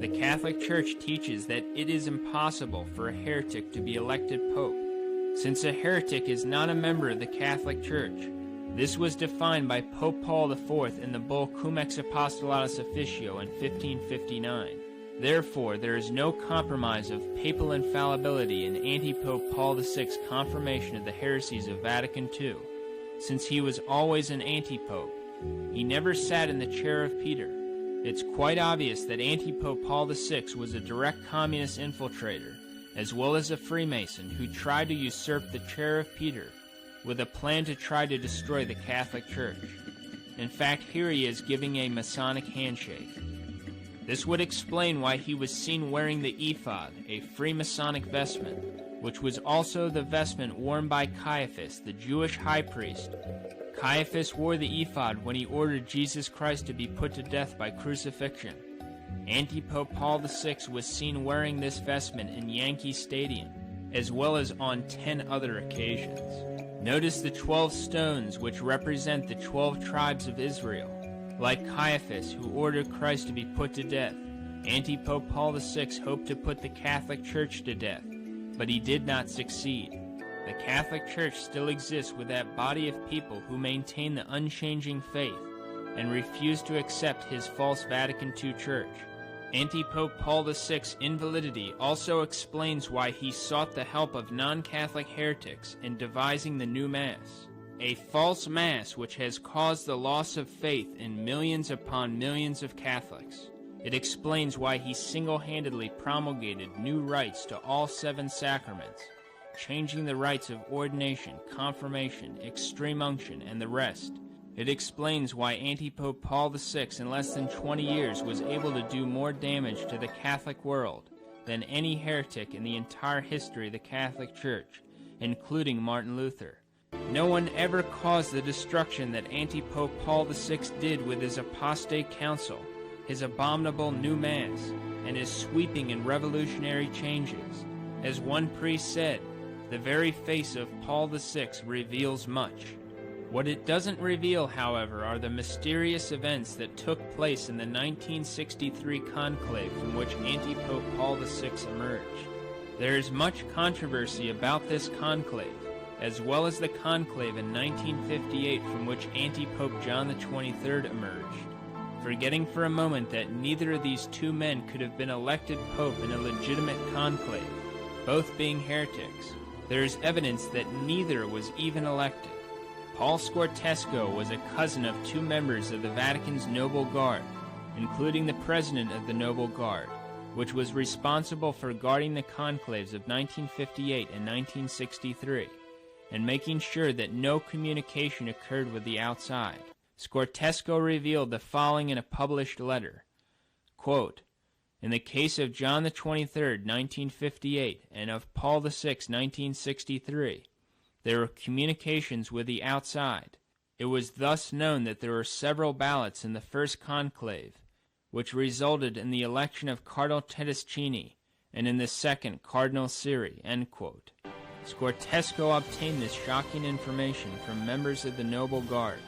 The Catholic Church teaches that it is impossible for a heretic to be elected pope, since a heretic is not a member of the Catholic Church. This was defined by Pope Paul IV in the bull Cum Ex Apostolatus Officio in 1559. Therefore, there is no compromise of papal infallibility in anti-Pope Paul VI's confirmation of the heresies of Vatican II, since he was always an anti-pope. He never sat in the chair of Peter. It's quite obvious that anti-Pope Paul VI was a direct communist infiltrator, as well as a Freemason who tried to usurp the chair of Peter, with a plan to try to destroy the Catholic Church. In fact, here he is giving a Masonic handshake. This would explain why he was seen wearing the ephod, a Freemasonic vestment, which was also the vestment worn by Caiaphas, the Jewish high priest. Caiaphas wore the ephod when he ordered Jesus Christ to be put to death by crucifixion. Anti-Pope Paul VI was seen wearing this vestment in Yankee Stadium, as well as on 10 other occasions. Notice the 12 stones which represent the 12 tribes of Israel. Like Caiaphas, who ordered Christ to be put to death, Anti-Pope Paul VI hoped to put the Catholic Church to death, but he did not succeed. The Catholic Church still exists with that body of people who maintain the unchanging faith and refuse to accept his false Vatican II Church. Anti-Pope Paul VI's invalidity also explains why he sought the help of non-Catholic heretics in devising the new Mass, a false Mass which has caused the loss of faith in millions upon millions of Catholics. It explains why he single-handedly promulgated new rites to all 7 sacraments, changing the rites of ordination, confirmation, extreme unction, and the rest. It explains why Anti-Pope Paul VI in less than 20 years was able to do more damage to the Catholic world than any heretic in the entire history of the Catholic Church, including Martin Luther. No one ever caused the destruction that Anti-Pope Paul VI did with his apostate council, his abominable new Mass, and his sweeping and revolutionary changes. As one priest said, the very face of Paul VI reveals much. What it doesn't reveal, however, are the mysterious events that took place in the 1963 conclave from which Anti-Pope Paul VI emerged. There is much controversy about this conclave, as well as the conclave in 1958 from which Anti-Pope John XXIII emerged. Forgetting for a moment that neither of these two men could have been elected pope in a legitimate conclave, both being heretics, there is evidence that neither was even elected. Paul Scortesco was a cousin of 2 members of the Vatican's Noble Guard, including the president of the Noble Guard, which was responsible for guarding the conclaves of 1958 and 1963, and making sure that no communication occurred with the outside. Scortesco revealed the following in a published letter. Quote, "In the case of John XXIII, 1958, and of Paul VI, 1963, there were communications with the outside. It was thus known that there were several ballots in the first conclave, which resulted in the election of Cardinal Tedeschini, and in the second, Cardinal Siri." End quote. Scortesco obtained this shocking information from members of the Noble Guard,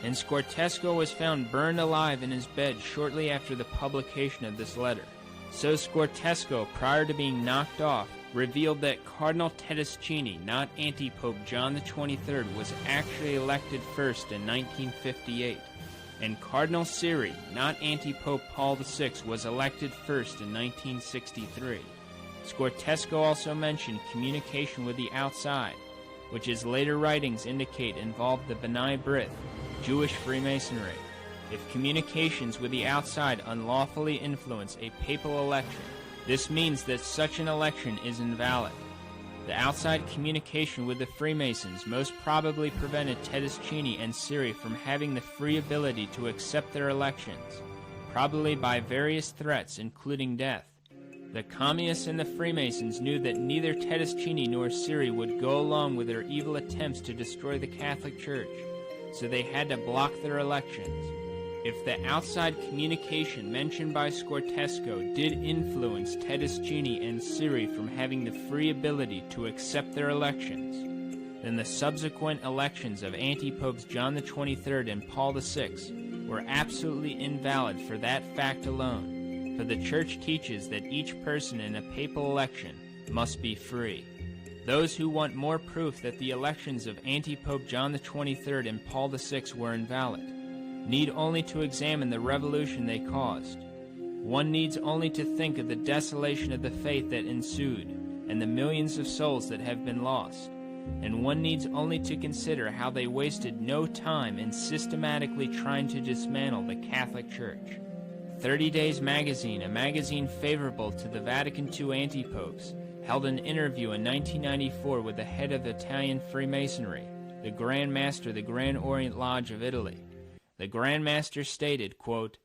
and Scortesco was found burned alive in his bed shortly after the publication of this letter. So Scortesco, prior to being knocked off, revealed that Cardinal Tedeschini, not Anti-Pope John XXIII, was actually elected first in 1958, and Cardinal Siri, not Anti-Pope Paul VI, was elected first in 1963. Scortesco also mentioned communication with the outside, which his later writings indicate involved the B'nai B'rith, Jewish Freemasonry. If communications with the outside unlawfully influence a papal election, this means that such an election is invalid. The outside communication with the Freemasons most probably prevented Tedeschini and Siri from having the free ability to accept their elections, probably by various threats, including death. The Communists and the Freemasons knew that neither Tedeschini nor Siri would go along with their evil attempts to destroy the Catholic Church, so they had to block their elections. If the outside communication mentioned by Scortesco did influence Tedeschini and Siri from having the free ability to accept their elections, then the subsequent elections of anti-popes John XXIII and Paul VI were absolutely invalid for that fact alone. for the Church teaches that each person in a papal election must be free. Those who want more proof that the elections of Antipope John XXIII and Paul VI were invalid need only to examine the revolution they caused. One needs only to think of the desolation of the faith that ensued and the millions of souls that have been lost, and one needs only to consider how they wasted no time in systematically trying to dismantle the Catholic Church. 30 Days magazine, a magazine favorable to the Vatican II antipopes, held an interview in 1994 with the head of Italian Freemasonry, the Grand Master of the Grand Orient Lodge of Italy. The Grand Master stated, quote,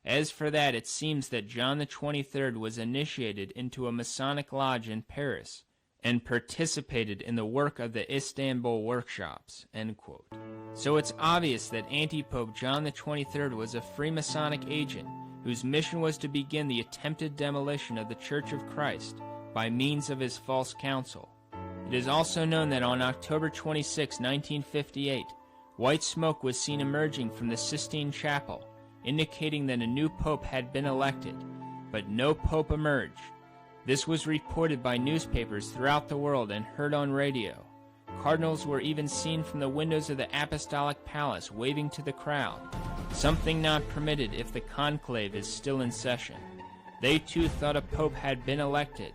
"As for that, it seems that John XXIII was initiated into a Masonic lodge in Paris and participated in the work of the Istanbul workshops," end quote. So it's obvious that Antipope John XXIII was a Freemasonic agent whose mission was to begin the attempted demolition of the Church of Christ by means of his false counsel. It is also known that on October 26, 1958, white smoke was seen emerging from the Sistine Chapel, indicating that a new pope had been elected, but no pope emerged. This was reported by newspapers throughout the world and heard on radio. Cardinals were even seen from the windows of the Apostolic Palace waving to the crowd, something not permitted if the conclave is still in session. They too thought a pope had been elected,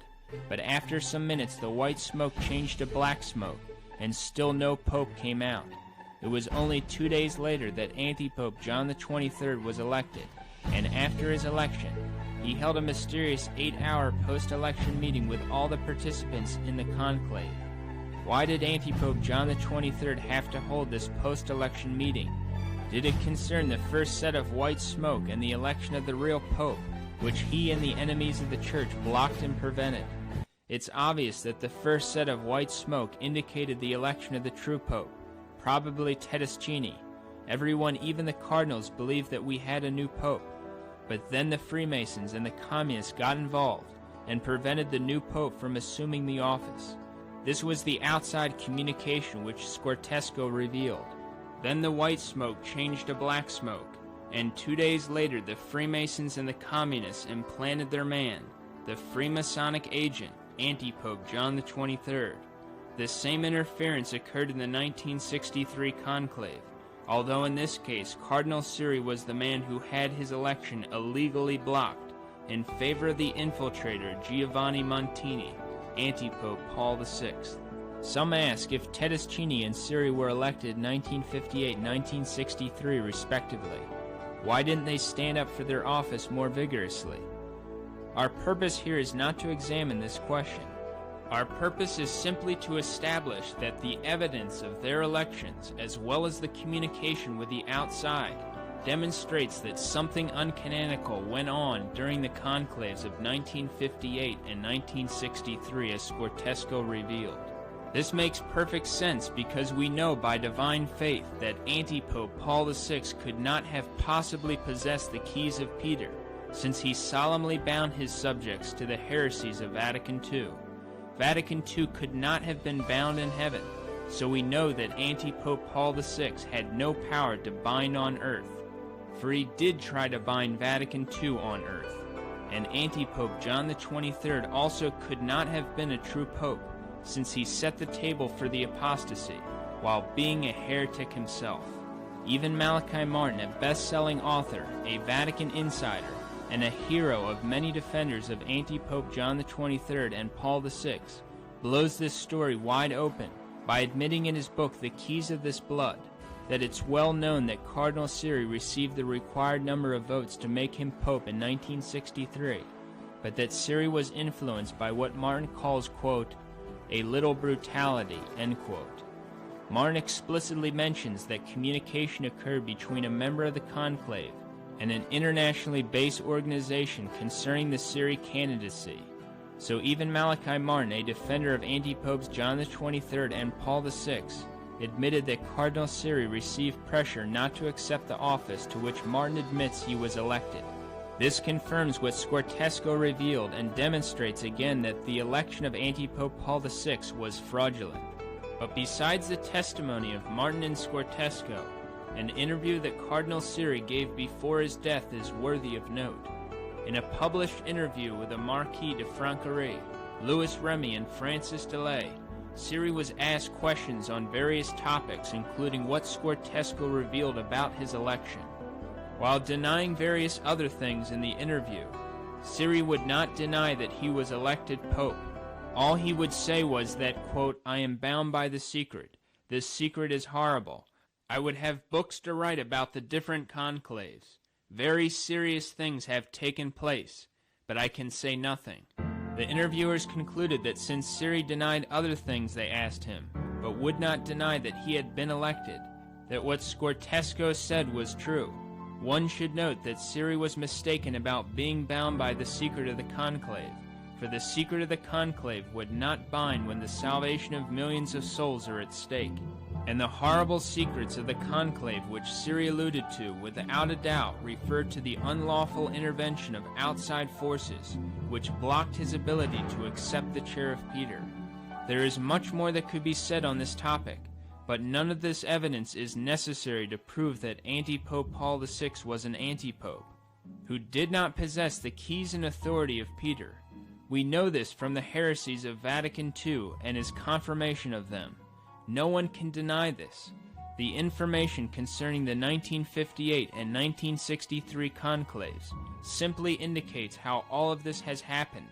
but after some minutes the white smoke changed to black smoke, and still no pope came out. It was only 2 days later that Antipope John XXIII was elected, and after his election, he held a mysterious 8-hour post-election meeting with all the participants in the conclave. Why did Antipope John XXIII have to hold this post-election meeting? Did it concern the first set of white smoke and the election of the real pope, which he and the enemies of the church blocked and prevented? It's obvious that the first set of white smoke indicated the election of the true pope, probably Tedeschini. Everyone, even the cardinals, believed that we had a new pope. But then the Freemasons and the communists got involved and prevented the new pope from assuming the office. This was the outside communication which Scortesco revealed. Then the white smoke changed to black smoke, and 2 days later the Freemasons and the communists implanted their man, the Freemasonic agent, Antipope John XXIII. The same interference occurred in the 1963 conclave, although in this case Cardinal Siri was the man who had his election illegally blocked in favor of the infiltrator Giovanni Montini, Antipope Paul VI. Some ask if Tedeschini and Siri were elected in 1958 and 1963 respectively. Why didn't they stand up for their office more vigorously? Our purpose here is not to examine this question. Our purpose is simply to establish that the evidence of their elections, as well as the communication with the outside, demonstrates that something uncanonical went on during the conclaves of 1958 and 1963 as Scortesco revealed. This makes perfect sense because we know by divine faith that Antipope Paul VI could not have possibly possessed the keys of Peter, since he solemnly bound his subjects to the heresies of Vatican II. Vatican II could not have been bound in heaven, so we know that Antipope Paul VI had no power to bind on earth, for he did try to bind Vatican II on earth. And Antipope John XXIII also could not have been a true pope, since he set the table for the apostasy, while being a heretic himself. Even Malachy Martin, a best-selling author, a Vatican insider, and a hero of many defenders of Antipope John XXIII and Paul VI, blows this story wide open by admitting in his book The Keys of This Blood that it's well known that Cardinal Siri received the required number of votes to make him pope in 1963, but that Siri was influenced by what Martin calls, quote, a little brutality, end quote. Martin explicitly mentions that communication occurred between a member of the conclave and an internationally based organization concerning the Siri candidacy. So even Malachy Martin, a defender of antipopes John XXIII and Paul VI, admitted that Cardinal Siri received pressure not to accept the office to which Martin admits he was elected. This confirms what Scortesco revealed and demonstrates again that the election of Antipope Paul VI was fraudulent. But besides the testimony of Martin and Scortesco, an interview that Cardinal Siri gave before his death is worthy of note. In a published interview with the Marquis de Franquerie, Louis Remy, and Francis Delay, Siri was asked questions on various topics, including what Scortesco revealed about his election. While denying various other things in the interview, Siri would not deny that he was elected Pope. All he would say was that, quote, "I am bound by the secret. This secret is horrible. I would have books to write about the different conclaves. Very serious things have taken place, but I can say nothing." The interviewers concluded that since Siri denied other things they asked him, but would not deny that he had been elected, that what Scortesco said was true. One should note that Siri was mistaken about being bound by the secret of the conclave, for the secret of the conclave would not bind when the salvation of millions of souls are at stake. And the horrible secrets of the conclave which Siri alluded to, without a doubt, referred to the unlawful intervention of outside forces, which blocked his ability to accept the chair of Peter. There is much more that could be said on this topic, but none of this evidence is necessary to prove that Antipope Paul VI was an antipope, who did not possess the keys and authority of Peter. We know this from the heresies of Vatican II and his confirmation of them. No one can deny this. The information concerning the 1958 and 1963 conclaves simply indicates how all of this has happened,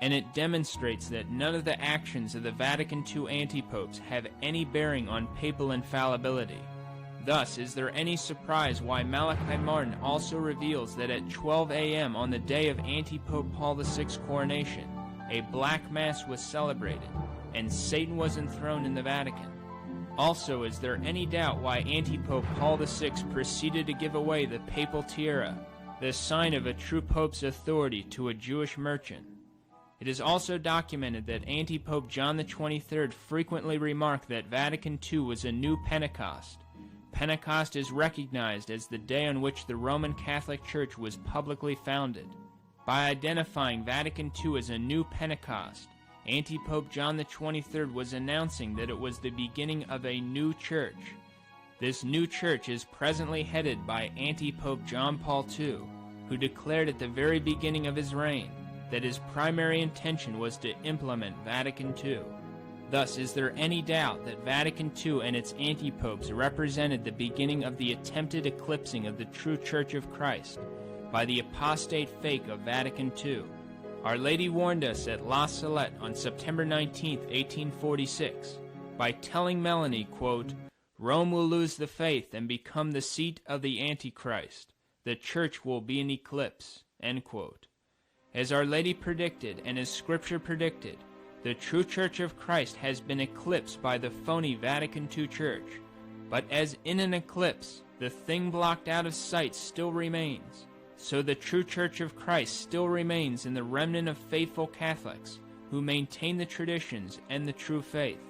and it demonstrates that none of the actions of the Vatican II antipopes have any bearing on papal infallibility. Thus, is there any surprise why Malachy Martin also reveals that at 12 a.m. on the day of Antipope Paul VI's coronation, a black mass was celebrated, and Satan was enthroned in the Vatican? Also, is there any doubt why Antipope Paul VI proceeded to give away the papal tiara, the sign of a true pope's authority, to a Jewish merchant? It is also documented that Antipope John XXIII frequently remarked that Vatican II was a new Pentecost. Pentecost is recognized as the day on which the Roman Catholic Church was publicly founded. By identifying Vatican II as a new Pentecost, Antipope John XXIII was announcing that it was the beginning of a new church. This new church is presently headed by Antipope John Paul II, who declared at the very beginning of his reign that his primary intention was to implement Vatican II. Thus, is there any doubt that Vatican II and its antipopes represented the beginning of the attempted eclipsing of the true Church of Christ by the apostate fake of Vatican II? Our Lady warned us at La Salette on September 19, 1846, by telling Melanie, quote, "Rome will lose the faith and become the seat of the Antichrist. The Church will be an eclipse," end quote. As Our Lady predicted and as Scripture predicted, the true Church of Christ has been eclipsed by the phony Vatican II Church. But as in an eclipse, the thing blocked out of sight still remains, so the true Church of Christ still remains in the remnant of faithful Catholics who maintain the traditions and the true faith.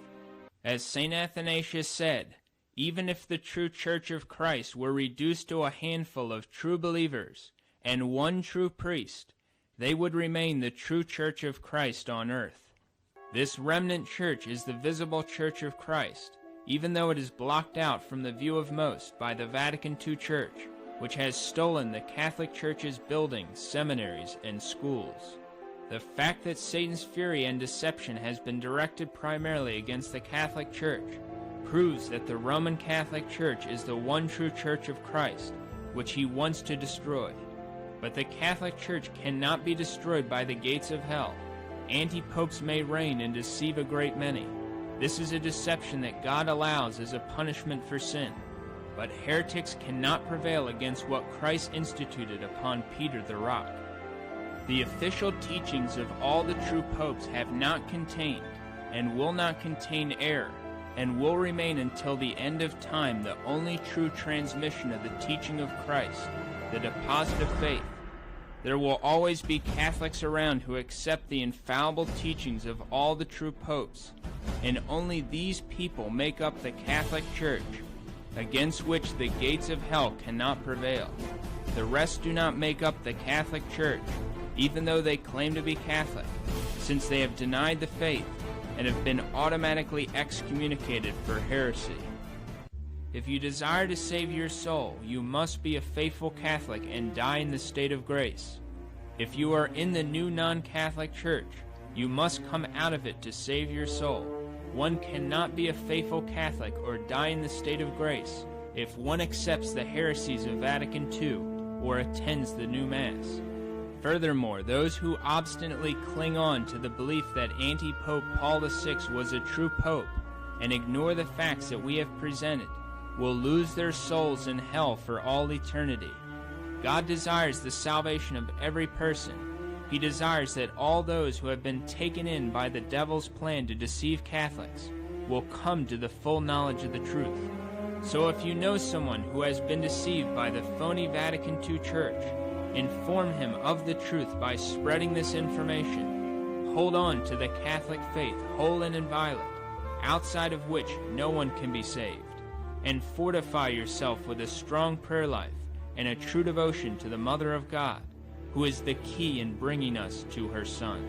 As St. Athanasius said, even if the true Church of Christ were reduced to a handful of true believers and one true priest, they would remain the true Church of Christ on earth. This remnant church is the visible Church of Christ, even though it is blocked out from the view of most by the Vatican II Church, which has stolen the Catholic Church's buildings, seminaries, and schools. The fact that Satan's fury and deception has been directed primarily against the Catholic Church proves that the Roman Catholic Church is the one true Church of Christ, which he wants to destroy. But the Catholic Church cannot be destroyed by the gates of hell. Anti-popes may reign and deceive a great many. This is a deception that God allows as a punishment for sin. But heretics cannot prevail against what Christ instituted upon Peter the rock. The official teachings of all the true popes have not contained and will not contain error, and will remain until the end of time the only true transmission of the teaching of Christ, the deposit of faith. There will always be Catholics around who accept the infallible teachings of all the true popes, and only these people make up the Catholic Church, against which the gates of hell cannot prevail. The rest do not make up the Catholic Church, even though they claim to be Catholic, since they have denied the faith and have been automatically excommunicated for heresy. If you desire to save your soul, you must be a faithful Catholic and die in the state of grace. If you are in the new non-Catholic Church, you must come out of it to save your soul. One cannot be a faithful Catholic or die in the state of grace if one accepts the heresies of Vatican II or attends the new Mass. Furthermore, those who obstinately cling on to the belief that anti-Pope Paul VI was a true pope and ignore the facts that we have presented will lose their souls in hell for all eternity. God desires the salvation of every person. He desires that all those who have been taken in by the devil's plan to deceive Catholics will come to the full knowledge of the truth. So if you know someone who has been deceived by the phony Vatican II Church, inform him of the truth by spreading this information. Hold on to the Catholic faith, whole and inviolate, outside of which no one can be saved, and fortify yourself with a strong prayer life and a true devotion to the Mother of God, who is the key in bringing us to her Son.